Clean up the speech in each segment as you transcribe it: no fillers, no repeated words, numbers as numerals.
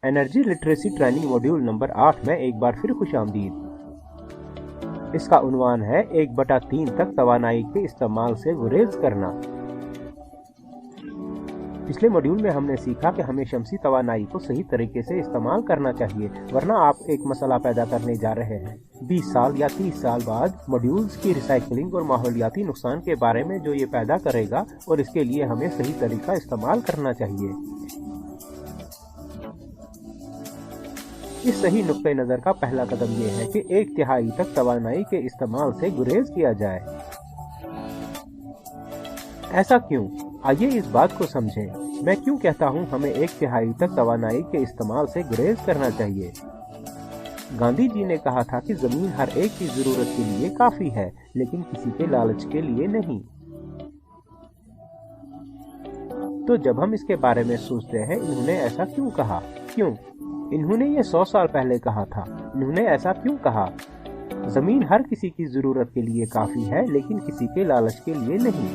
Energy literacy training module number 8 में एक बार फिर खुशामदीद। इसका उन्वान है 1/3 तक तवानाई के इस्तेमाल से गुरेज करना। पिछले मॉड्यूल में हमने सीखा कि हमें शमसी तवानाई को सही तरीके से इस्तेमाल करना चाहिए, वरना आप एक मसला पैदा करने जा रहे हैं। 20 साल या 30 साल बाद मॉड्यूल्स की रिसाइकलिंग और माहौलियाती नुकसान के बारे में जो ये पैदा करेगा, और इसके लिए हमें सही तरीका इस्तेमाल करना चाहिए। इस सही नुक्ते नजर का पहला कदम यह है कि 1/3 तक तवानाई के इस्तेमाल से गुरेज किया जाए। ऐसा क्यों? आइए इस बात को समझें। मैं क्यों कहता हूँ हमें 1/3 तक तवानाई के इस्तेमाल से गुरेज करना चाहिए। गांधी जी ने कहा था कि जमीन हर एक की जरूरत के लिए काफी है, लेकिन किसी के लालच के लिए नहीं। तो जब हम इसके बारे में सोचते हैं, इन्होंने ऐसा क्यों कहा? क्यों? इन्होंने ये 100 साल पहले कहा था। इन्होंने ऐसा क्यों कहा? जमीन हर किसी की जरूरत के लिए काफी है, लेकिन किसी के लालच के लिए नहीं।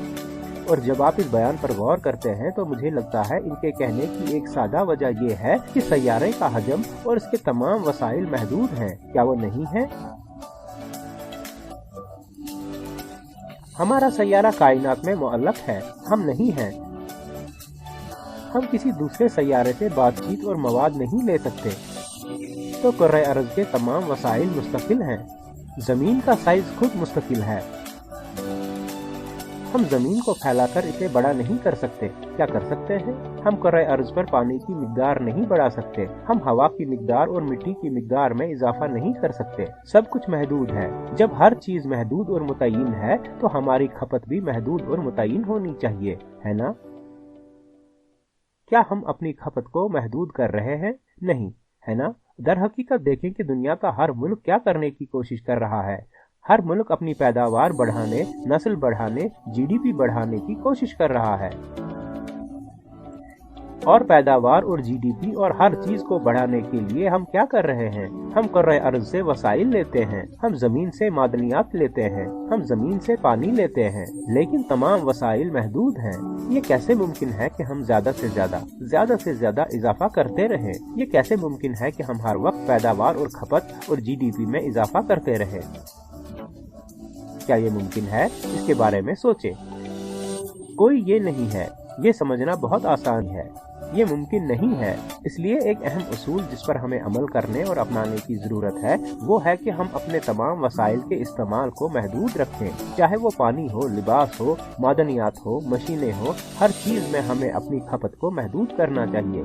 और जब आप इस बयान पर गौर करते हैं तो मुझे लगता है इनके कहने की एक सादा वजह यह है कि सैयारे का हजम और इसके तमाम वसाइल महदूद हैं। क्या वो नहीं है? हमारा सैयारा कायनात में मुअल्लक है, हम नहीं हैं। हम किसी दूसरे सैयारे से बातचीत और मवाद नहीं ले सकते। तो कर्रे अर्ज के तमाम वसाइल मुस्तकिल हैं। जमीन का साइज खुद मुस्तकिल है। हम जमीन को फैलाकर इसे बड़ा नहीं कर सकते। क्या कर सकते हैं? हम कर्रे अर्ज पर पानी की मिकदार नहीं बढ़ा सकते। हम हवा की मिकदार और मिट्टी की मिकदार में इजाफा नहीं कर सकते। सब कुछ महदूद है। जब हर चीज महदूद और मुतय्यन है, तो हमारी खपत भी महदूद और मुतय्यन होनी चाहिए, है ना? क्या हम अपनी खपत को महदूद कर रहे हैं? नहीं, है ना? दर हकीकत देखें कि दुनिया का हर मुल्क क्या करने की कोशिश कर रहा है। हर मुल्क अपनी पैदावार बढ़ाने, नस्ल बढ़ाने, जीडीपी बढ़ाने की कोशिश कर रहा है। और पैदावार और जीडीपी और हर चीज को बढ़ाने के लिए हम क्या कर रहे हैं? हम कर्रे अर्ज से वसाइल लेते हैं, हम जमीन से मादनियात लेते हैं, हम जमीन से पानी लेते हैं, लेकिन तमाम वसाइल महदूद हैं। ये कैसे मुमकिन है कि हम ज्यादा से ज्यादा इजाफा करते रहें? ये कैसे मुमकिन है कि हम हर वक्त पैदावार और खपत और जीडीपी में इजाफा करते रहें? क्या ये मुमकिन है? इसके बारे में सोचें। कोई ये नहीं है। ये समझना बहुत आसान है। ये मुमकिन नहीं है। इसलिए एक अहम उसूल जिस पर हमें अमल करने और अपनाने की जरूरत है, वो है कि हम अपने तमाम वसाइल के इस्तेमाल को महदूद रखें। चाहे वो पानी हो, लिबास हो, मादनियात हो, मशीनें हो, हर चीज में हमें अपनी खपत को महदूद करना चाहिए।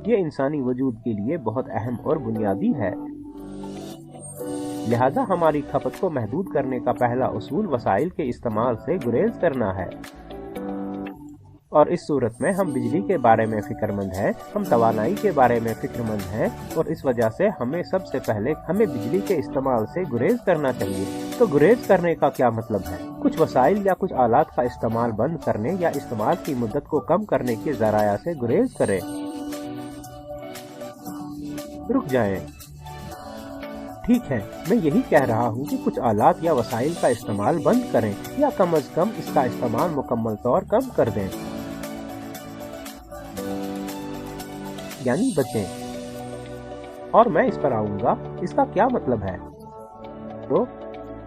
ये इंसानी वजूद के लिए बहुत अहम और बुनियादी है। लिहाजा हमारी खपत को महदूद करने का पहला उसूल वसाइल के इस्तेमाल से गुरेज करना है। और इस सूरत में हम बिजली के बारे में फिक्रमंद हैं, हम तवानाई के बारे में फिक्रमंद हैं, और इस वजह से हमें सबसे पहले बिजली के इस्तेमाल से गुरेज करना चाहिए। तो गुरेज करने का क्या मतलब है? कुछ वसाइल या कुछ आलात का इस्तेमाल बंद करने या इस्तेमाल की मुद्दत को कम करने के जराया से गुरेज करें। रुक जाएं। ठीक है, मैं यही कह रहा हूँ कि कुछ आलात या वसाइल का इस्तेमाल बंद करें, या कम अज कम इसका इस्तेमाल मुकम्मल तौर कम कर दें, यानी बचें। और मैं इस पर आऊंगा, इसका क्या मतलब है। तो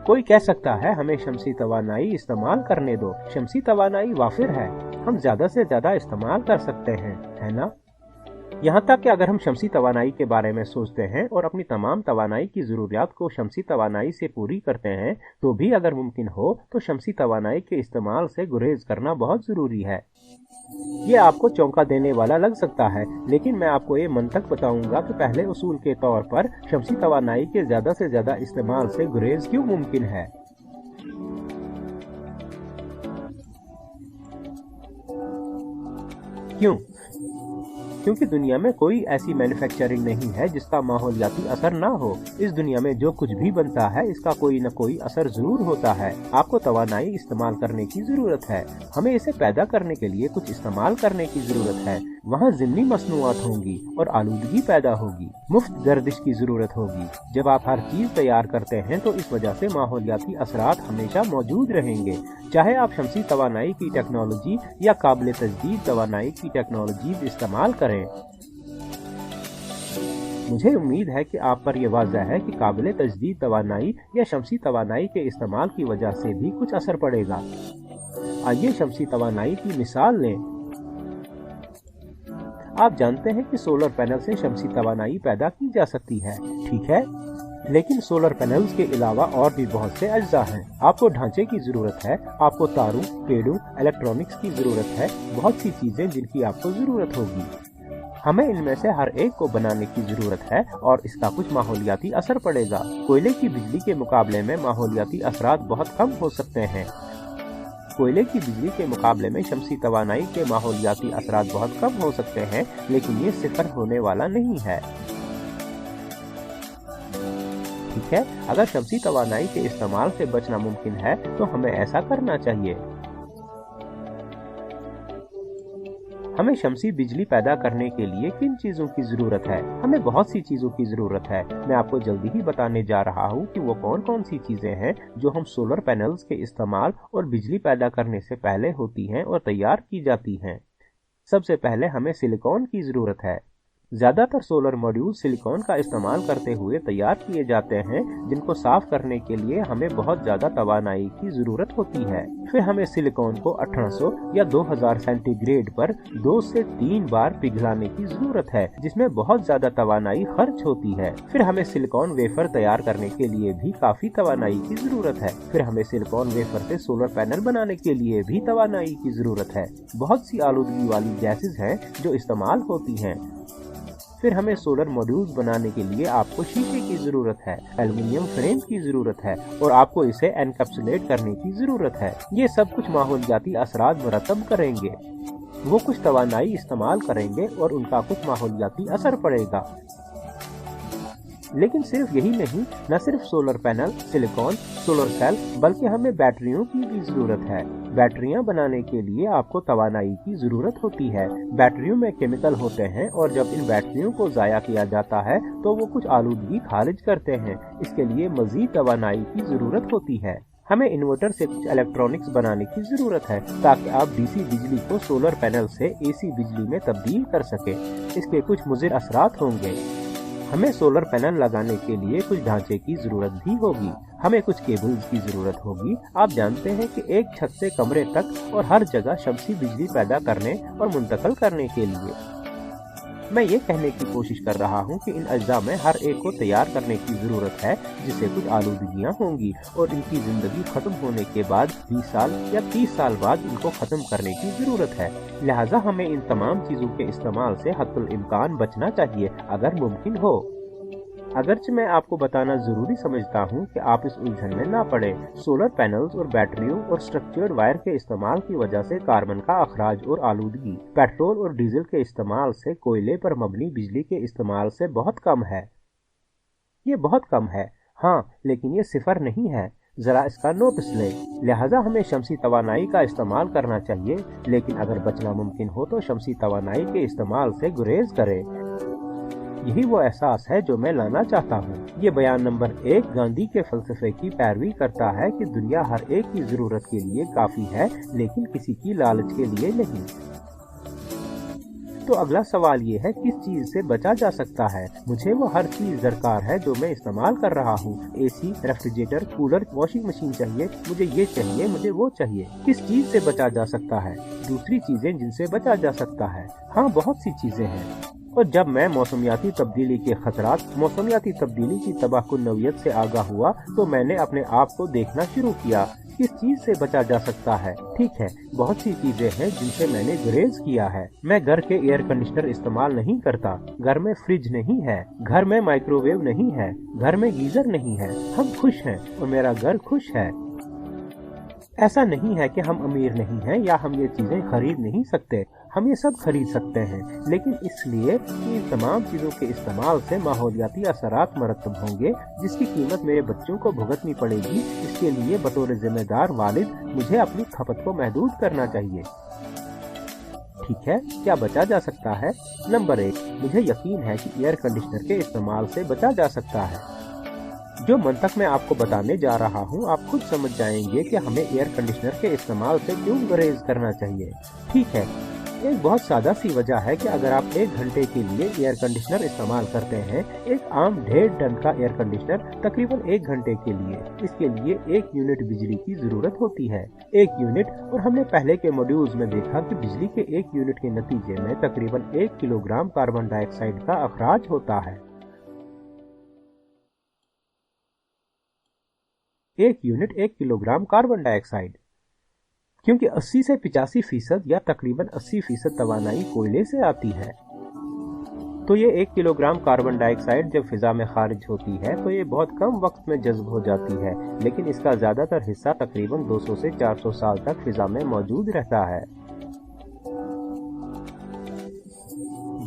कोई कह सकता है हमें शमसी तवानाई इस्तेमाल करने दो। शमसी तवानाई वाफिर है, हम ज्यादा से ज्यादा इस्तेमाल कर सकते हैं, है ना? यहाँ तक कि अगर हम शमसी तवानाई के बारे में सोचते हैं और अपनी तमाम तवानाई की ज़रूरियात को शमसी तवानाई से पूरी करते हैं, तो भी अगर मुमकिन हो तो शमसी तवानाई के इस्तेमाल से गुरेज करना बहुत ज़रूरी है। ये आपको चौंका देने वाला लग सकता है, लेकिन मैं आपको ये मंतक बताऊंगा कि पहले उसूल के तौर पर शमसी तवानाई के ज़्यादा से ज़्यादा इस्तेमाल से गुरेज क्यों मुमकिन है। क्यों? क्योंकि दुनिया में कोई ऐसी मैन्युफैक्चरिंग नहीं है जिसका माहौलियाती असर ना हो। इस दुनिया में जो कुछ भी बनता है इसका कोई न कोई असर जरूर होता है। आपको तवानाई इस्तेमाल करने की जरूरत है। हमें इसे पैदा करने के लिए कुछ इस्तेमाल करने की जरूरत है। वहाँ ज़िमनी मसनूआत होंगी और आलूदगी पैदा होगी, मुफ्त गर्दिश की जरूरत होगी। जब आप हर चीज तैयार करते हैं तो इस वजह से माहौलियाती असरात हमेशा मौजूद रहेंगे, चाहे आप शमसी तवानाई की टेक्नोलॉजी या काबिल तजदीद तवानाई की टेक्नोलॉजी इस्तेमाल करें। मुझे उम्मीद है कि आप पर यह वाज़ह है कि काबिल तजदीद तवानाई या शमसी तवानाई के इस्तेमाल की वजह से भी कुछ असर पड़ेगा। आइए शमसी तवानाई की मिसाल लें। आप जानते हैं कि सोलर पैनल से शमसी तवानाई पैदा की जा सकती है, ठीक है, लेकिन सोलर पैनल्स के अलावा और भी बहुत से अज्जा हैं। आपको ढांचे की जरूरत है, आपको तारों, पेड़ों, इलेक्ट्रॉनिक्स की जरूरत है, बहुत सी चीजें जिनकी आपको जरूरत होगी। हमें इनमें से हर एक को बनाने की जरूरत है और इसका कुछ माहौलियाती असर पड़ेगा। कोयले की बिजली के मुकाबले में माहौलियाती असरात बहुत कम हो सकते हैं। कोयले की बिजली के मुकाबले में शमसी तवानाई के माहौलियाती असरात बहुत कम हो सकते हैं, लेकिन ये सिफर होने वाला नहीं है, ठीक है। अगर शमसी तवानाई के इस्तेमाल से बचना मुमकिन है तो हमें ऐसा करना चाहिए। हमें शमसी बिजली पैदा करने के लिए किन चीजों की जरूरत है? हमें बहुत सी चीजों की जरूरत है। मैं आपको जल्दी ही बताने जा रहा हूँ कि वो कौन कौन सी चीजें हैं जो हम सोलर पैनल्स के इस्तेमाल और बिजली पैदा करने से पहले होती हैं और तैयार की जाती हैं। सबसे पहले हमें सिलिकॉन की जरूरत है। ज्यादातर सोलर मॉड्यूल सिलिकॉन का इस्तेमाल करते हुए तैयार किए जाते हैं, जिनको साफ करने के लिए हमें बहुत ज्यादा तवानाई की जरूरत होती है। फिर हमें सिलिकॉन को 1800 या 2000 सेंटीग्रेड पर 2 से 3 बार पिघलाने की जरूरत है, जिसमें बहुत ज्यादा तवानाई खर्च होती है। फिर हमें सिलिकॉन वेफर तैयार करने के लिए भी काफी तवानाई की जरूरत है। फिर हमें सिलिकॉन वेफर से सोलर पैनल बनाने के लिए भी तवानाई की जरूरत है। बहुत सी आलूदगी वाली गैसेज हैं जो इस्तेमाल होती हैं। फिर हमें सोलर मॉड्यूल्स बनाने के लिए आपको शीशे की जरूरत है, एल्युमिनियम फ्रेम की जरूरत है और आपको इसे एनकैप्सुलेट करने की जरूरत है। ये सब कुछ माहौलियाती असरात मुरतब करेंगे। वो कुछ तवानाई इस्तेमाल करेंगे और उनका कुछ माहौलियाती असर पड़ेगा। लेकिन सिर्फ यही नहीं, न सिर्फ solar panel, silicon, solar cell, बल्कि हमें बैटरियों की भी जरूरत है। बैटरियां बनाने के लिए आपको तवानाई की जरूरत होती है। बैटरियों में केमिकल होते हैं और जब इन बैटरियों को जाया किया जाता है तो वो कुछ आलूदगी खारिज करते हैं। इसके लिए मजीद तवानाई की जरूरत होती है। हमें इन्वर्टर से कुछ इलेक्ट्रॉनिक्स बनाने की जरूरत है ताकि आप डीसी बिजली को सोलर पैनल से एसी बिजली में तब्दील कर सके। इसके कुछ मुज़िर असरात होंगे। हमें सोलर पैनल लगाने के लिए कुछ ढांचे की जरूरत भी होगी। हमें कुछ केबल्स की जरूरत होगी। आप जानते हैं कि एक छत से कमरे तक और हर जगह शमसी बिजली पैदा करने और मुंतकिल करने के लिए। मैं ये कहने की कोशिश कर रहा हूँ कि इन अज्जा में हर एक को तैयार करने की जरूरत है, जिससे कुछ आलूदगियाँ होंगी और इनकी जिंदगी खत्म होने के बाद 20 साल या 30 साल बाद इनको खत्म करने की जरूरत है। लिहाजा हमें इन तमाम चीजों के इस्तेमाल से हत्तुल इम्कान बचना चाहिए अगर मुमकिन हो। अगरचे मैं आपको बताना जरूरी समझता हूँ कि आप इस उलझन में ना पड़े। सोलर पैनल्स और बैटरियों और स्ट्रक्चर्ड वायर के इस्तेमाल की वजह से कार्बन का अखराज और आलूदगी पेट्रोल और डीजल के इस्तेमाल से कोयले पर मबनी बिजली के इस्तेमाल से बहुत कम है। ये बहुत कम है, हाँ, लेकिन ये सिफर नहीं है। जरा इसका नोटिस लें। लिहाजा हमें शमसी तवानाई का इस्तेमाल करना चाहिए, लेकिन अगर बचना मुमकिन हो तो शमसी तवानाई के इस्तेमाल से गुरेज करें। यही वो एहसास है जो मैं लाना चाहता हूँ। ये बयान नंबर 1 गांधी के फलसफे की पैरवी करता है कि दुनिया हर एक की जरूरत के लिए काफी है, लेकिन किसी की लालच के लिए नहीं। तो अगला सवाल ये है, किस चीज से बचा जा सकता है? मुझे वो हर चीज दरकार है जो मैं इस्तेमाल कर रहा हूँ। AC, refrigerator, cooler, washing machine चाहिए, मुझे ये चाहिए, मुझे वो चाहिए। किस चीज से बचा जा सकता है? दूसरी चीजें जिनसे बचा जा सकता है, हाँ, बहुत सी चीजें हैं। और जब मैं मौसमियाती तब्दीली के खतरात, मौसमियाती तब्दीली की तबाहकुन नौयत से आगाह हुआ तो मैंने अपने आप को देखना शुरू किया। किस चीज से बचा जा सकता है? ठीक है, बहुत सी चीजें हैं जिनसे मैंने गुरेज किया है। मैं घर के एयर कंडीशनर इस्तेमाल नहीं करता, घर में फ्रिज नहीं है, घर में माइक्रोवेव नहीं है, घर में गीजर नहीं है। हम खुश हैं और मेरा घर खुश है। ऐसा नहीं है कि हम अमीर नहीं हैं या हम ये चीजें खरीद नहीं सकते। हम یہ سب خرید سکتے ہیں، لیکن اس لیے کہ ان تمام چیزوں کے استعمال سے ماحولیاتی اثرات مرتب ہوں گے جس کی قیمت میرے بچوں کو بھگتنی پڑے گی، اس کے لیے بطور ذمہ دار والد مجھے اپنی کھپت کو محدود کرنا چاہیے۔ ٹھیک ہے، کیا بچا جا سکتا ہے؟ نمبر 1، مجھے یقین ہے کہ ایئر کنڈیشنر کے استعمال سے بچا جا سکتا ہے۔ جو منطق میں آپ کو بتانے جا رہا ہوں آپ خود سمجھ جائیں گے کہ ہمیں ایئر کنڈیشنر کے استعمال سے کیوں گریز کرنا چاہیے۔ ٹھیک ہے، ایک بہت سادہ سی وجہ ہے کہ اگر آپ 1 گھنٹے کے لیے ایئر کنڈیشنر استعمال کرتے ہیں، ایک عام 1.5 ٹن کا ایئر کنڈیشنر تقریباً 1 گھنٹے کے لیے، اس کے لیے 1 یونٹ بجلی کی ضرورت ہوتی ہے۔ 1 یونٹ، اور ہم نے پہلے کے موڈیولز میں دیکھا کہ بجلی کے 1 یونٹ کے نتیجے میں تقریباً 1 کلو گرام کاربن ڈائی آکسائیڈ کا اخراج ہوتا ہے۔ 1 یونٹ 1 کلو گرام کاربن ڈائی آکسائیڈ، کیونکہ 80 سے 85% یا تقریباً 80% توانائی کوئلے سے آتی ہے۔ تو یہ 1 کلو گرام کاربن ڈائی آکسائیڈ جب فضا میں خارج ہوتی ہے تو یہ بہت کم وقت میں جذب ہو جاتی ہے، لیکن اس کا زیادہ تر حصہ تقریباً 200 سے 400 سال تک فضا میں موجود رہتا ہے۔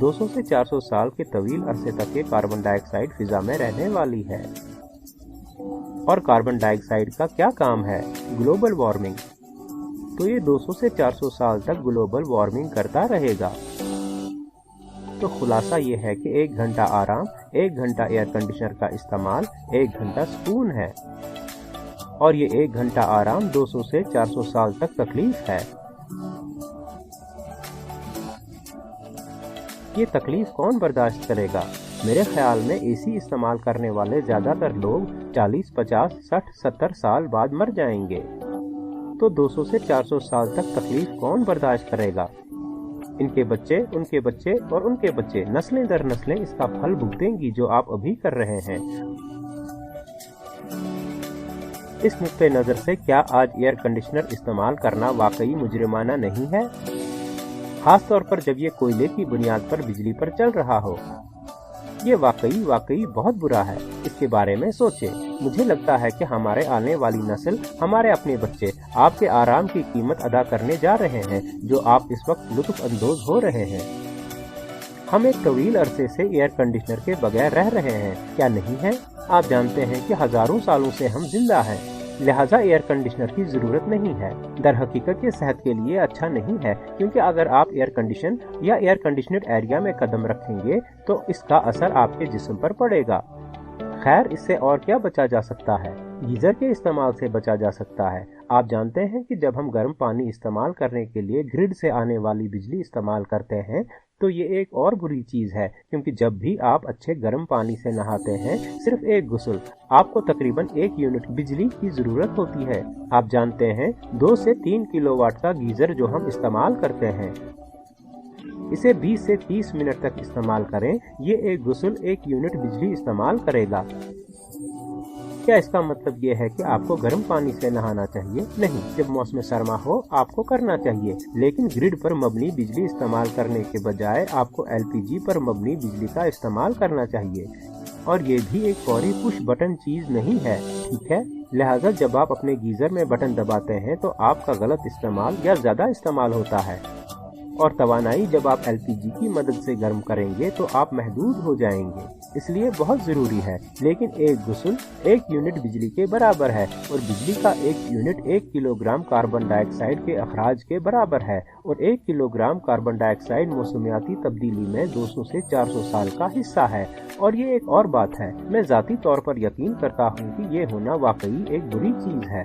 200 سے 400 سال کے طویل عرصے تک یہ کاربن ڈائی آکسائیڈ فضا میں رہنے والی ہے۔ اور کاربن ڈائی آکسائیڈ کا کیا کام ہے؟ Global warming. تو یہ 200 سے 400 سال تک گلوبل وارمنگ کرتا رہے گا۔ تو خلاصہ یہ ہے کہ 1 گھنٹہ آرام، 1 گھنٹہ ایئر کنڈیشنر کا استعمال، 1 گھنٹہ سکون ہے۔ اور یہ 1 گھنٹہ آرام 200 سے 400 سال تک تکلیف ہے۔ یہ تکلیف کون برداشت کرے گا؟ میرے خیال میں اے سی استعمال کرنے والے زیادہ تر لوگ 40، 50، 60، 70 سال بعد مر جائیں گے۔ تو 200 سے 400 سال تک تکلیف کون برداشت کرے گا؟ ان کے بچے، ان کے بچے اور ان کے بچے، نسلیں در نسلیں اس کا پھل بھگتیں گی جو آپ ابھی کر رہے ہیں۔ اس نقطۂ نظر سے کیا آج ایئر کنڈیشنر استعمال کرنا واقعی مجرمانہ نہیں ہے؟ خاص طور پر جب یہ کوئلے کی بنیاد پر بجلی پر چل رہا ہو۔ یہ واقعی بہت برا ہے۔ اس کے بارے میں سوچیں۔ مجھے لگتا ہے کہ ہمارے آنے والی نسل، ہمارے اپنے بچے آپ کے آرام کی قیمت ادا کرنے جا رہے ہیں جو آپ اس وقت لطف اندوز ہو رہے ہیں۔ ہم ایک طویل عرصے سے ایئر کنڈیشنر کے بغیر رہ رہے ہیں، کیا نہیں ہے؟ آپ جانتے ہیں کہ ہزاروں سالوں سے ہم زندہ ہیں، لہٰذا ایئر کنڈیشنر کی ضرورت نہیں ہے۔ در حقیقت یہ صحت کے لیے اچھا نہیں ہے، کیونکہ اگر آپ ایئر کنڈیشن یا ایئر کنڈیشنڈ ایریا میں قدم رکھیں گے تو اس کا اثر آپ کے جسم پر پڑے گا۔ خیر، اس سے اور کیا بچا جا سکتا ہے؟ گیزر کے استعمال سے بچا جا سکتا ہے۔ آپ جانتے ہیں کہ جب ہم گرم پانی استعمال کرنے کے لیے گرڈ سے آنے والی بجلی استعمال کرتے ہیں تو یہ ایک اور بری چیز ہے، کیونکہ جب بھی آپ اچھے گرم پانی سے نہاتے ہیں، صرف ایک غسل، آپ کو تقریباً 1 یونٹ بجلی کی ضرورت ہوتی ہے۔ آپ جانتے ہیں 2 سے 3 کلو واٹ کا گیزر جو ہم استعمال کرتے ہیں، اسے 20 سے 30 منٹ تک استعمال کریں، یہ ایک غسل 1 یونٹ بجلی استعمال کرے گا۔ کیا اس کا مطلب یہ ہے کہ آپ کو گرم پانی سے نہانا چاہیے؟ نہیں، جب موسم سرما ہو آپ کو کرنا چاہیے، لیکن گرڈ پر مبنی بجلی استعمال کرنے کے بجائے آپ کو LPG پر مبنی بجلی کا استعمال کرنا چاہیے۔ اور یہ بھی ایک فوری پش بٹن چیز نہیں ہے، ٹھیک ہے؟ لہٰذا جب آپ اپنے گیزر میں بٹن دباتے ہیں تو آپ کا غلط استعمال یا زیادہ استعمال ہوتا ہے، اور توانائی جب آپ LPG کی مدد سے گرم کریں گے تو آپ محدود ہو جائیں گے، اس لیے بہت ضروری ہے۔ لیکن ایک غسل 1 یونٹ بجلی کے برابر ہے، اور بجلی کا 1 یونٹ 1 کلو گرام کاربن ڈائی آکسائیڈ کے اخراج کے برابر ہے، اور 1 کلو گرام کاربن ڈائی آکسائیڈ موسمیاتی تبدیلی میں 200 سے 400 سال کا حصہ ہے۔ اور یہ ایک اور بات ہے، میں ذاتی طور پر یقین کرتا ہوں کہ یہ ہونا واقعی ایک بری چیز ہے۔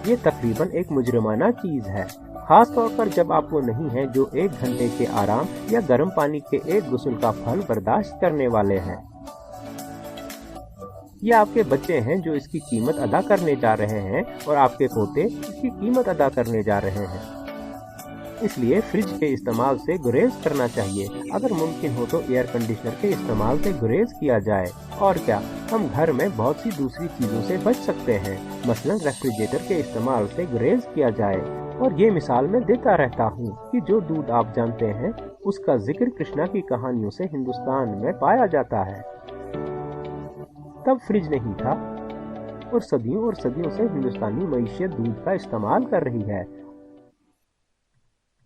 یہ تقریباً ایک مجرمانہ چیز ہے، خاص طور پر جب آپ وہ نہیں ہیں جو 1 گھنٹے کے آرام یا گرم پانی کے ایک غسل کا پھل برداشت کرنے والے ہیں۔ یہ آپ کے بچے ہیں جو اس کی قیمت ادا کرنے جا رہے ہیں، اور آپ کے پوتے اس کی قیمت ادا کرنے جا رہے ہیں۔ اس لیے فریج کے استعمال سے گریز کرنا چاہیے، اگر ممکن ہو تو ایئر کنڈیشنر کے استعمال سے گریز کیا جائے۔ اور کیا، ہم گھر میں بہت سی دوسری چیزوں سے بچ سکتے ہیں، مثلا ریفریجریٹر کے استعمال سے گریز کیا جائے۔ اور یہ مثال میں دیتا رہتا ہوں کہ جو دودھ آپ جانتے ہیں اس کا ذکر کرشنا کی کہانیوں سے ہندوستان میں پایا جاتا ہے۔ تب فریج نہیں تھا، اور صدیوں سے ہندوستانی معیشت دودھ کا استعمال کر رہی ہے۔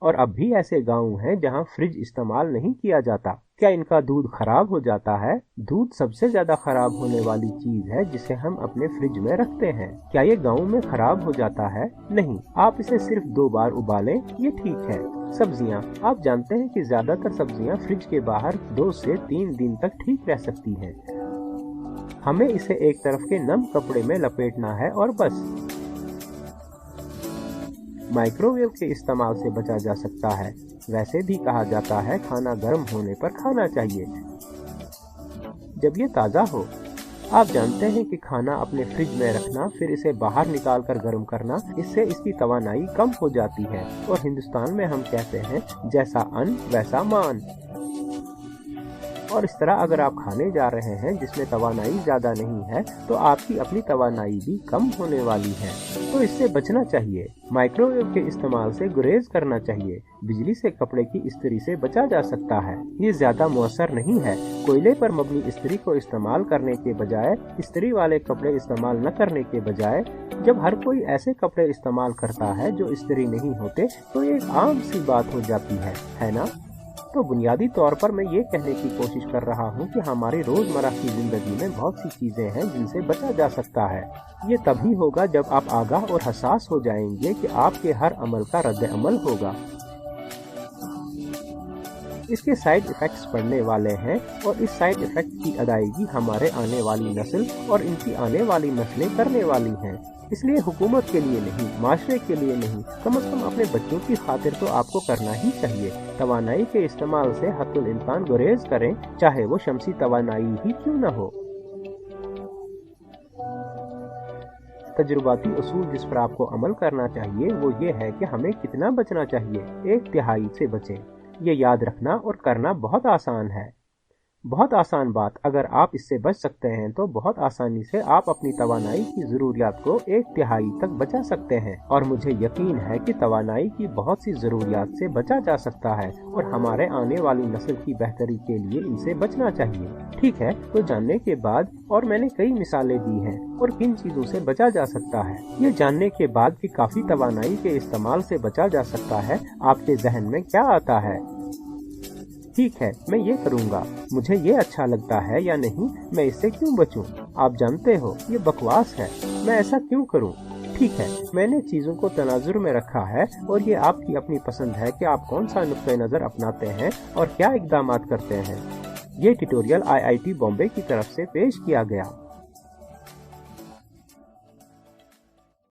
اور اب بھی ایسے گاؤں ہیں جہاں فریج استعمال نہیں کیا جاتا۔ کیا ان کا دودھ خراب ہو جاتا ہے؟ دودھ سب سے زیادہ خراب ہونے والی چیز ہے جسے ہم اپنے فریج میں رکھتے ہیں۔ کیا یہ گاؤں میں خراب ہو جاتا ہے؟ نہیں، آپ اسے صرف 2 بار ابالیں، یہ ٹھیک ہے۔ سبزیاں، آپ جانتے ہیں کہ زیادہ تر سبزیاں فریج کے باہر 2 سے 3 دن تک ٹھیک رہ سکتی ہیں۔ ہمیں اسے ایک طرف کے نم کپڑے میں لپیٹنا ہے اور بس۔ مائکرو ویو کے استعمال سے بچا جا سکتا ہے۔ ویسے بھی کہا جاتا ہے کھانا گرم ہونے پر کھانا چاہیے جب یہ تازہ ہو۔ آپ جانتے ہیں کہ کھانا اپنے فریج میں رکھنا، پھر اسے باہر نکال کر گرم کرنا، اس سے اس کی توانائی کم ہو جاتی ہے، اور ہندوستان میں ہم کہتے ہیں جیسا ان ویسا مان۔ اور اس طرح اگر آپ کھانے جا رہے ہیں جس میں توانائی زیادہ نہیں ہے تو آپ کی اپنی توانائی بھی کم ہونے والی ہے، تو اس سے بچنا چاہیے۔ مائکرو ویو کے استعمال سے گریز کرنا چاہیے۔ بجلی سے کپڑے کی استری سے بچا جا سکتا ہے۔ یہ زیادہ مؤثر نہیں ہے۔ کوئلے پر مبنی استری کو استعمال کرنے کے بجائے، استری والے کپڑے استعمال نہ کرنے کے بجائے، جب ہر کوئی ایسے کپڑے استعمال کرتا ہے جو استری نہیں ہوتے تو یہ ایک عام سی بات ہو جاتی ہے نا؟ تو بنیادی طور پر میں یہ کہنے کی کوشش کر رہا ہوں کہ ہماری روزمرہ کی زندگی میں بہت سی چیزیں ہیں جن سے بچا جا سکتا ہے۔ یہ تبھی ہوگا جب آپ آگاہ اور حساس ہو جائیں گے کہ آپ کے ہر عمل کا رد عمل ہوگا۔ اس کے سائیڈ ایفیکٹس پڑنے والے ہیں، اور اس سائیڈ ایفیکٹ کی ادائیگی ہمارے آنے والی نسل اور ان کی آنے والی نسلیں کرنے والی ہیں۔ اس لیے حکومت کے لیے نہیں، معاشرے کے لیے نہیں، کم از کم اپنے بچوں کی خاطر تو آپ کو کرنا ہی چاہیے۔ توانائی کے استعمال سے حد الامکان گریز کریں، چاہے وہ شمسی توانائی ہی کیوں نہ ہو۔ تجرباتی اصول جس پر آپ کو عمل کرنا چاہیے وہ یہ ہے کہ ہمیں کتنا بچنا چاہیے۔ 1/3 سے بچیں۔ یہ یاد رکھنا اور کرنا بہت آسان ہے۔ بہت آسان بات۔ اگر آپ اس سے بچ سکتے ہیں تو بہت آسانی سے آپ اپنی توانائی کی ضروریات کو 1/3 تک بچا سکتے ہیں، اور مجھے یقین ہے کہ توانائی کی بہت سی ضروریات سے بچا جا سکتا ہے، اور ہمارے آنے والی نسل کی بہتری کے لیے ان سے بچنا چاہیے۔ ٹھیک ہے، تو جاننے کے بعد، اور میں نے کئی مثالیں دی ہیں اور کن چیزوں سے بچا جا سکتا ہے، یہ جاننے کے بعد کہ کافی توانائی کے استعمال سے بچا جا سکتا ہے، آپ کے ذہن میں کیا آتا ہے؟ ٹھیک ہے، میں یہ کروں گا، مجھے یہ اچھا لگتا ہے یا نہیں، میں اس سے کیوں بچوں؟ آپ جانتے ہو یہ بکواس ہے، میں ایسا کیوں کروں؟ ٹھیک ہے، میں نے چیزوں کو تناظر میں رکھا ہے، اور یہ آپ کی اپنی پسند ہے کہ آپ کون سا نقطہ نظر اپناتے ہیں اور کیا اقدامات کرتے ہیں۔ یہ ٹیوٹوریل IIT بامبے کی طرف سے پیش کیا گیا۔